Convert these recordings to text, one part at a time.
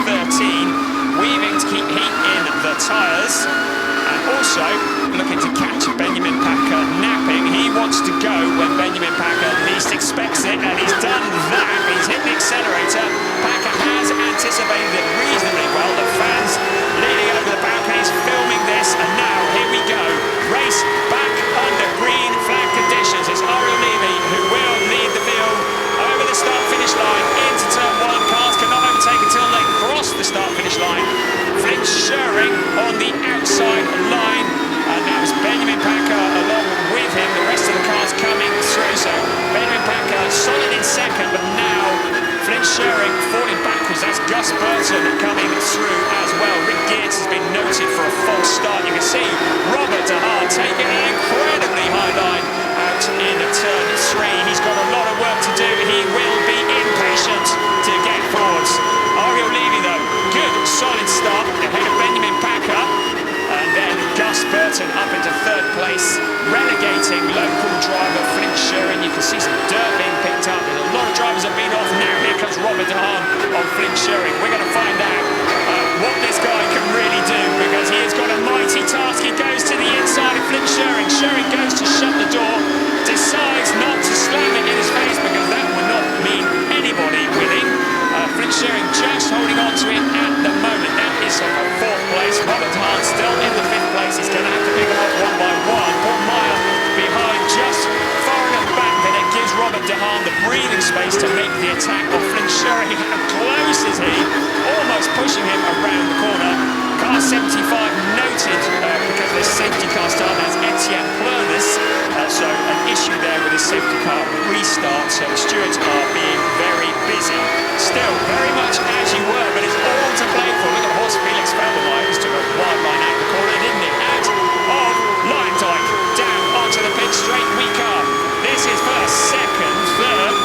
13, weaving to keep heat in the tyres, and also looking to catch Benjamin Packer napping. He wants to go when Benjamin Packer least expects it, and he's done that. He's hit the accelerator. Packer has anticipated it reasonably well. The fans leaning over the balconies filming this, and now here we go. Race back under green flag conditions. It's Ariel Levy who will lead the field over the start-finish line into turn 1. Cars cannot overtake until they cross the start-finish line. Flint Schuring on the outside line, and that was Benjamin Packer along with him. The rest of the cars coming through, so Benjamin Packer solid in second, but now Flint Schuring falling backwards. That's Gus Burton coming through as well. Rick Geertz has been noted for a false start. You can see Robert De Haan taking an incredibly high line out in turn 3. He's got a lot of work to do. He will be impatient to get forwards. Ariel Levy though, good solid start ahead of Benjamin Packer, and then Gus Burton up into 3rd place, relegating local driver Flint Schuring. You can see some dirt being picked up. There's a lot of drivers have been off now. Here comes Robert De Haan on Flint Schuring. We're going to find out what this guy can really do, because he has got a mighty task. He goes to the inside of Flint Schuring. Schuring goes to shut the door, decides not to slam it in his face because that would not mean anybody winning. Flint Schuring just holding on to it at the moment. That is a 4th place. Robert De Haan still in the 5th place. He's going to have to pick them up one by one. Paul Meyer behind, just far enough back that it gives Robert De Haan the breathing space to make the attack of Flint Schuring. How close is he? Almost pushing him around the corner. Car 75 noted because the safety car start as Etienne Plurnis. So an issue there with his safety car restart. So the stewards are being very busy. Still very much as you were, but it's all to play for. Look at Horst Felix Felbermeyer, just took a wide line out of the corner, didn't it? Out of Luijendijk, down onto the pit straight. We car. This is first, second, third,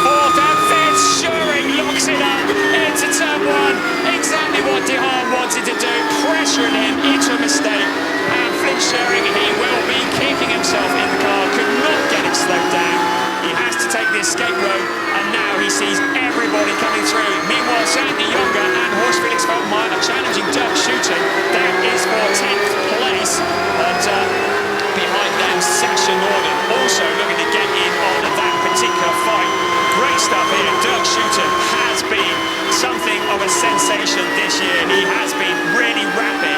fourth, and fifth. Schuring locks it up into turn 1. Exactly what De Haan wanted to do, pressuring him into a mistake. And Flint Schuring, he will be kicking himself in the car, could not get it slowed down. He has to take the escape road, and now he sees everybody coming through. Meanwhile, Sandy Younger and Horst Felix Felbermeyer are challenging Doug Schutten. That is for 10th place. And behind them, Sasha Norden also looking to get in on that particular fight. Great stuff here. Doug Schutten has been something of a sensation this year. He has been really rapid,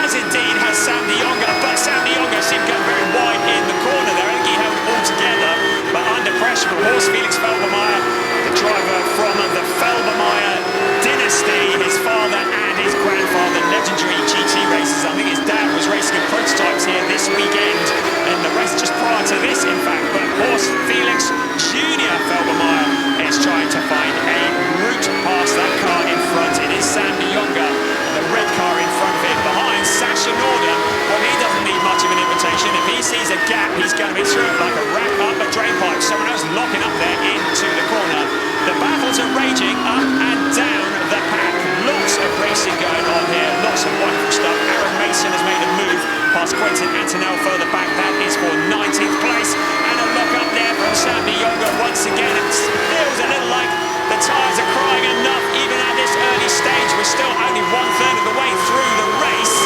as indeed has Sandy Younger. But Sandy Younger seemed to go very wide in the corner there. I think he held it all together, but under pressure from Horst Felix Felbermeyer, the driver from the Felbermeyer dynasty, his father and his grandfather, legendary GT races. I think his dad was racing in prototypes here this weekend, and the race just prior to this, in fact. But Horst Felix Jr. Felbermeyer is trying to find a route past that car in front. It is Sandy Younger, the red car in front of him. Behind Sasha Norden, well, he doesn't need much of an invitation. If he sees a gap, he's going to be through it like a rat up a drain pipe. Someone else locking up there into the corner. The battles are raging up and down the pack. Lots of racing going on here. Lots of wonderful stuff. Aaron Mason has made a move past Quentin Antonell further back. That is for 19th place. And a lock up there from Sandy Younger once again. It feels a little like the tyres are crying enough even at this early stage. We're still only 1/3 of the way through the race.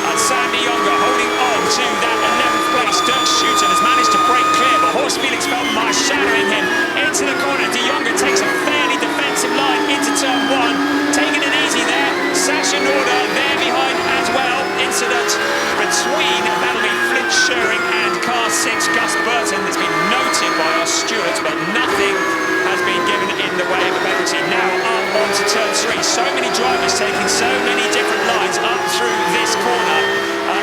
And Sandy Younger holding on to that 11th place. Dirk Schutten has managed to break clear, but Horst Felix Felbermeyer shadowing him into the corner. De Younger takes a fairly defensive line into turn 1, taking it easy there. Sasha Norden there behind as well. Incident between, that'll be Flint Schuring and car 6 Gus Burton. That's been noted by our stewards, but nothing has been given in the way of a penalty. Now up onto turn 3. So many drivers taking so many different lines up through this corner.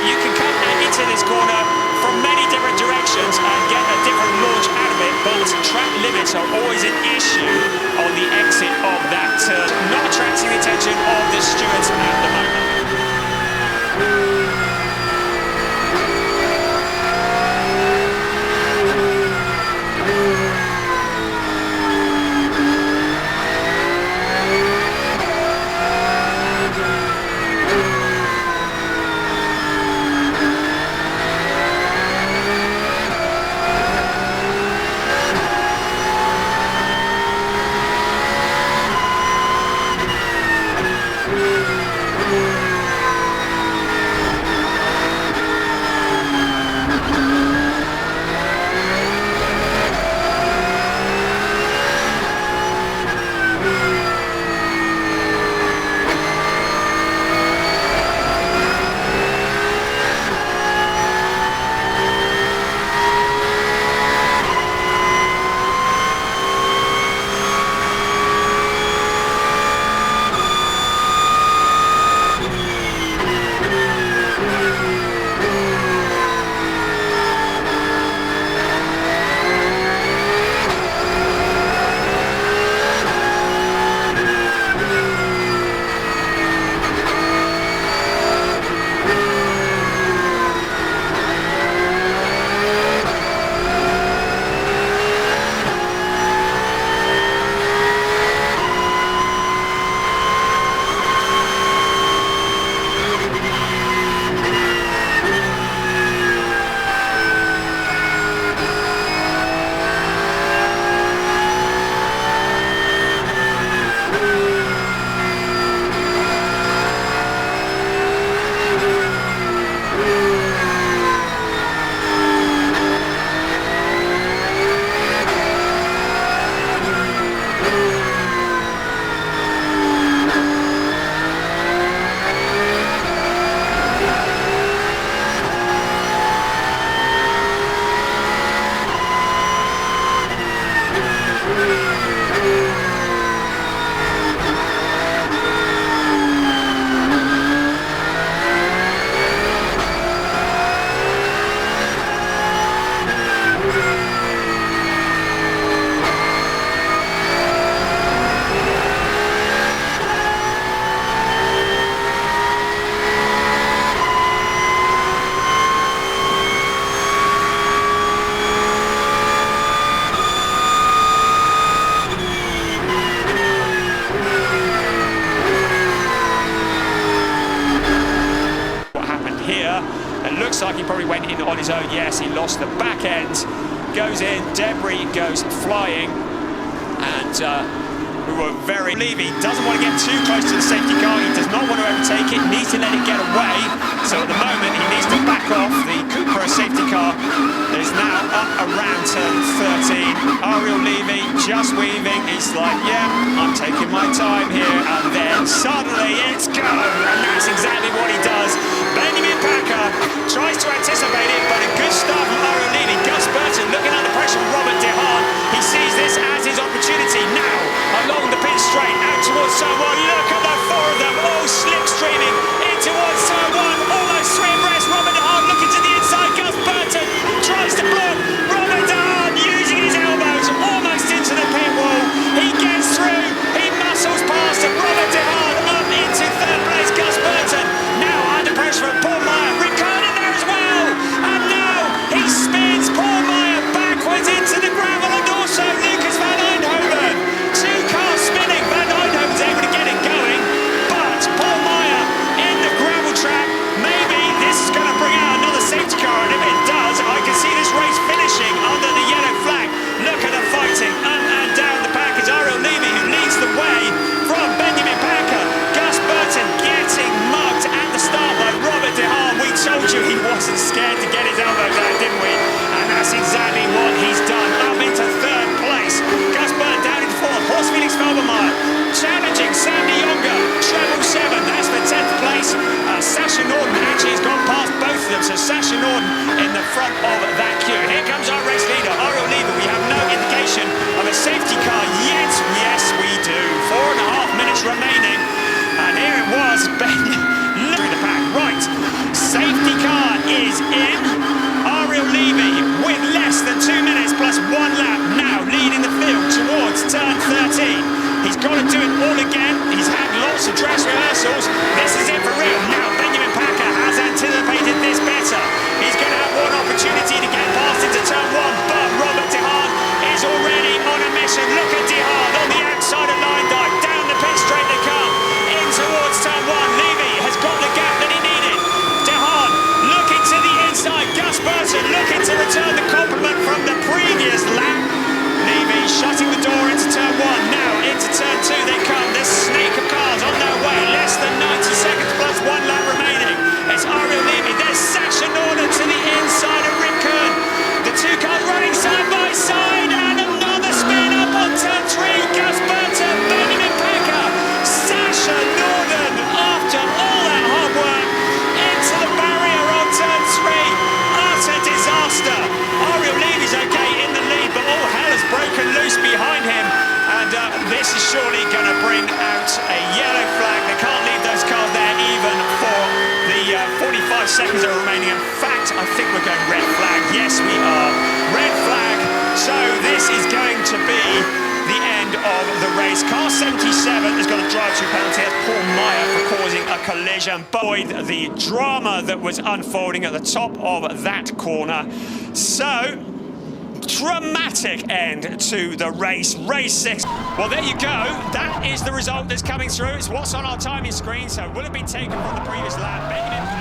You can come into this corner from many different directions and get a different launch out of it, but track limits are always an issue on the exit of that turn. Not attracting the attention of the stewards at the moment. on his own. Yes, he lost the back end, goes in, debris goes flying, and we were very... Levy doesn't want to get too close to the safety car. He does not want to overtake it, needs to let it get away. So at the moment, he needs to back off. The Cupra safety car is now up around turn 13. Ariel Levy just weaving. He's like, yeah, I'm taking my time here. And then suddenly it's go. And that's exactly what he does. Benjamin Packer tries to anticipate it, but a good start from Ariel Levy. Gus Burton looking under pressure from Robert De Haan. He sees this as his opportunity. Now, along the pit straight, out towards turn 1. Look at the four of them, all slipstreaming in towards turn 1. Almost three abreast. Robert De Haan looking to the inside. Gus Burton tries to block. Robert De Haan using his elbows almost into the pit wall. He gets through. He muscles past and Robert De Haan up into third place. Gus Burton now under pressure from Paul Meyer. Ricard in there as well. And now he spins Paul Meyer backwards into the gravel, and also Lucas van Eindhoven. Two cars spinning. Van Eindhoven's able to get it going, but Paul Meyer in the gravel track. Maybe this is going to bring out another safety car, and if it does, I can see this race finishing under the yellow flag. Look at the fighting up and down the pack. It's Ariel Levy who leads the way from Benjamin Packer. Gus Burton getting mugged at the start by Robert De Haan. We told you he wasn't scared to get his elbows out, didn't we? And that's exactly what he's done. Up into third place. Gus Burton down in fourth. Horst Felix Felbermeyer challenging Sandy Younger. Treble 7. That's for 10th place. Sasha Norton actually has gone past both of them. So Sasha Norton in the front of that queue. Here comes our race leader, Ariel Levy. We have no indication of a safety car yet. Yes, we do. 4.5 minutes remaining. And here it was. Look at the pack. Right. Safety car is in. Ariel Levy with less than 2 minutes plus 1 lap. Now leading the field towards turn 13. He's got to do it all again. He's had lots of dress rehearsals. This is it for real. Now Benjamin Packer has anticipated this better. He's going to have one opportunity to get past into turn 1, but Robert De Haan is already on a mission. Look at De Haan on the outside of line dive. Down the pit straight they come. In towards turn 1. Levy has got the gap that he needed. De Haan looking to the inside. Gus Burton looking to return the compliment from the previous lap. Levy shutting the door into turn 1. Now into turn 2 they come. This snake of cars on their way. Less than 90 seconds plus 1 lap remaining. It's Ariel Levy. There's Sasha Norton to the inside of Rick Kern. The two cars running side by side. And another spin up on turn 3. Gus Burton, Benjamin Packer. Sasha Norton, after all that hard work, into the barrier on turn 3. Utter disaster. Ariel Levy's okay in the lead, but all hell has broken loose behind him. And this is surely going to bring out a yellow flag. They can't leave those cars there even for the 45 seconds that are remaining. In fact, I think we're going red flag. Yes, we are. Red flag. So this is going to be the end of the race. Car 77 has got a drive-through penalty. That's Paul Meyer for causing a collision. Boy, the drama that was unfolding at the top of that corner. So, dramatic end to the race. Race 6. Well, there you go. That is the result that's coming through. It's what's on our timing screen. So will it be taken from the previous lap?